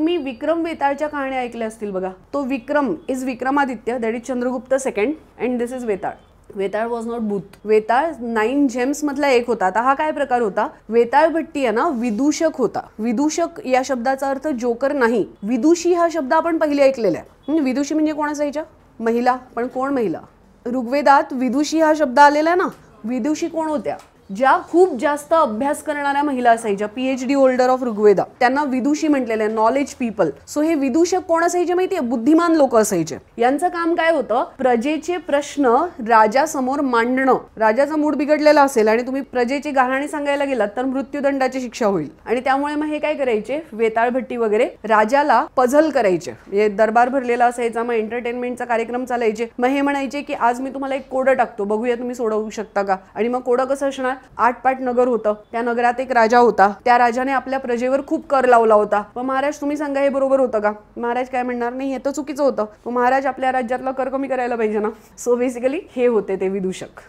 तुम्ही विक्रम वेताळच्या कहाण्या ऐकल्या असतील बघा. तो Vikram is Vikramaditya, that is Chandragupta second and this is Vetal. Vetal was not बुथ. वेताळ 9 जेम्स मधला एक होता. आता हा काय प्रकार होता, वेताळ भट्टी आहे ना विदूषक होता. विदूषक या शब्दाचा अर्थ जोकर नाही. विदुषी हा शब्द आपण पहिले ऐकलेला आहे. विदुषी म्हणजे कोण असायच्या, महिला. पण कोण महिला, ऋग्वेदात विदुषी हा शब्द आलेला आहे ना. विदुषी कोण होत्या, ज्या खूप जास्त अभ्यास करणाऱ्या महिला असायच्या, PhD होल्डर ऑफ ऋग्वेदा, त्यांना विदुषी म्हटलेलं आहे, नॉलेज पीपल. सो हे विदूषक कोण असायचे माहितीये, बुद्धिमान लोक असायचे. यांचं काम काय होतं, प्रजेचे प्रश्न राजासमोर मांडणं. राजाचा मूड बिघडलेला असेल आणि तुम्ही प्रजेची गाहाणी सांगायला गेलात तर मृत्यूदंडाची शिक्षा होईल. आणि त्यामुळे मग हे काय करायचे, वेताळ भट्टी वगैरे राजाला पझल करायचे. म्हणजे दरबार भरलेला असायचा, मग एंटरटेनमेंटचा कार्यक्रम चालायचे. मग हे म्हणायचे की आज मी तुम्हाला एक कोडं टाकतो, बघूया तुम्ही सोडवू शकता का. आणि मग कोडं कसं असणार, 8 पाट नगर होतं. त्या नगरात एक राजा होता. त्या राजाने आपल्या प्रजेवर खूप कर लावला होता. मग महाराज तुम्ही सांगा हे बरोबर होतं का. महाराज काय म्हणणार, नाही हे तर चुकीचं होतं. महाराज आपल्या राज्यातला कर कमी करायला पाहिजे ना. सो बेसिकली हे होते ते विदूषक.